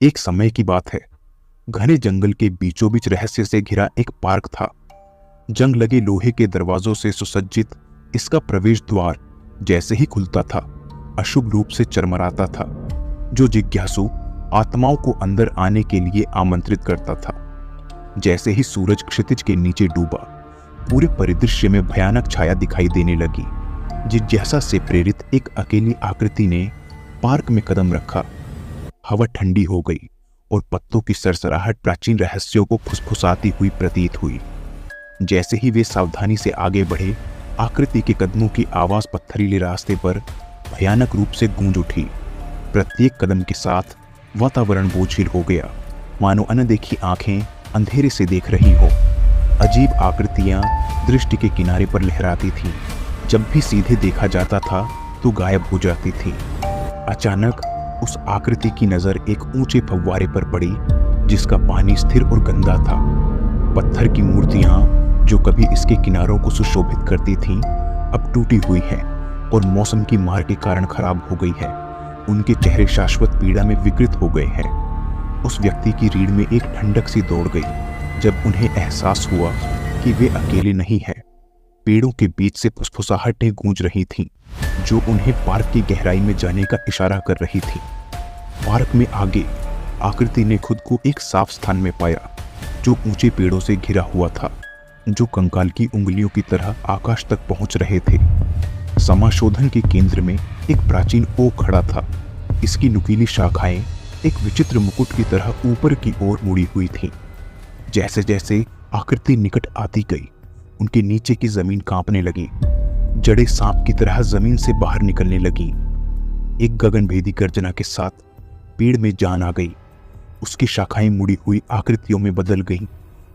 एक समय की बात है। घने जंगल के बीचों बीच रहस्य से घिरा एक पार्क था। जंग लगे लोहे के दरवाजों से सुसज्जित इसका प्रवेश द्वार जैसे ही खुलता था, अशुभ रूप से चरमराता था, जो जिज्ञासु आत्माओं को अंदर आने के लिए आमंत्रित करता था। जैसे ही सूरज क्षितिज के नीचे डूबा, पूरे परिदृश्य में भयानक छाया दिखाई देने लगी। जिज्ञासा से प्रेरित एक अकेली आकृति ने पार्क में कदम रखा। हवा ठंडी हो गई और पत्तों की सरसराहट प्राचीन रहस्यों को फुसफुसाती हुई प्रतीत हुई। जैसे ही वे सावधानी से आगे बढ़े, आकृति के कदमों की आवाज पत्थरीले रास्ते पर भयानक रूप से गूंज उठी। प्रत्येक कदम के साथ वातावरण बोझिल हो गया, मानो अनदेखी आंखें अंधेरे से देख रही हो। अजीब आकृतियां दृष्टि के किनारे पर लहराती थीं। जब भी सीधे देखा जाता था तो गायब हो जाती थी। अचानक उस आकृति की नजर एक ऊंचे फव्वारे पर पड़ी, जिसका पानी स्थिर और गंदा था। पत्थर की मूर्तियां जो कभी इसके किनारों को सुशोभित करती थीं, अब टूटी हुई हैं और मौसम की मार के कारण खराब हो गई है। उनके चेहरे शाश्वत पीड़ा में विकृत हो गए हैं। उस व्यक्ति की रीढ़ में एक ठंडक सी दौड़ गई जब उन्हें एहसास हुआ कि वे अकेले नहीं हैं। पेड़ों के बीच से फुसफुसाहटें गूंज रही थीं, जो उन्हें पार्क की गहराई में जाने का इशारा कर रही थी। पार्क में आगे आकृति ने खुद को एक साफ स्थान में पाया, जो ऊंचे पेड़ों से घिरा हुआ था, जो कंकाल की उंगलियों की तरह आकाश तक पहुंच रहे थे। समाशोधन के केंद्र में एक प्राचीन ओक खड़ा था। इसकी नुकीली शाखाएं एक विचित्र मुकुट की तरह ऊपर की ओर मुड़ी हुई थीं। जैसे जैसे आकृति निकट आती गई, उनके नीचे की जमीन कांपने लगी। जड़ें सांप की तरह जमीन से बाहर निकलने लगी। एक गगनभेदी गर्जना के साथ पेड़ में जान आ गई। उसकी शाखाएं मुड़ी हुई आकृतियों में बदल गईं,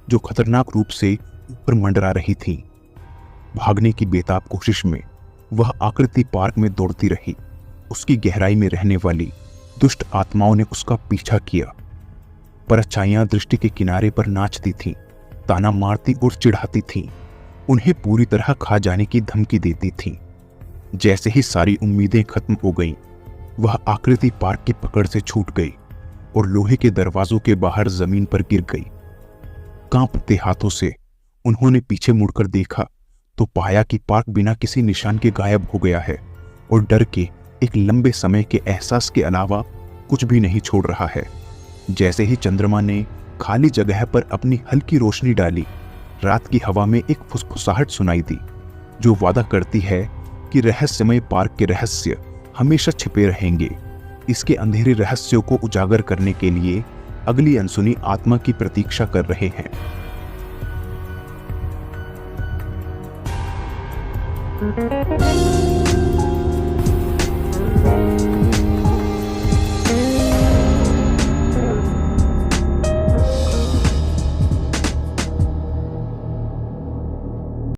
जो खतरनाक रूप से ऊपर मंडरा रही थीं। भागने की बेताब कोशिश में वह आकृति पार्क में दौड़ती रही। उसकी गहराई में रहने वाली दुष्ट आत्माओं ने उसका पीछा किया। परछाइयां दृष्टि के किनारे पर नाचती थीं, ताना मारती और चिढ़ाती थीं, उन्हें पूरी तरह खा जाने की धमकी देती थीं। जैसे ही सारी उम्मीदें खत्म हो गईं, वह आकृति पार्क की पकड़ से छूट गई और लोहे के दरवाजों के बाहर जमीन पर गिर गई। कांपते हाथों से उन्होंने पीछे मुड़कर देखा तो पाया कि पार्क बिना किसी निशान के गायब हो गया है और डर के एक लंबे समय के एहसास के अलावा कुछ भी नहीं छोड़ रहा है। जैसे ही चंद्रमा ने खाली जगह पर अपनी हल्की रोशनी डाली, रात की हवा में एक फुसफुसाहट सुनाई दी, जो वादा करती है कि रहस्यमय पार्क के रहस्य हमेशा छिपे रहेंगे। इसके अंधेरे रहस्यों को उजागर करने के लिए अगली अनसुनी आत्मा की प्रतीक्षा कर रहे हैं।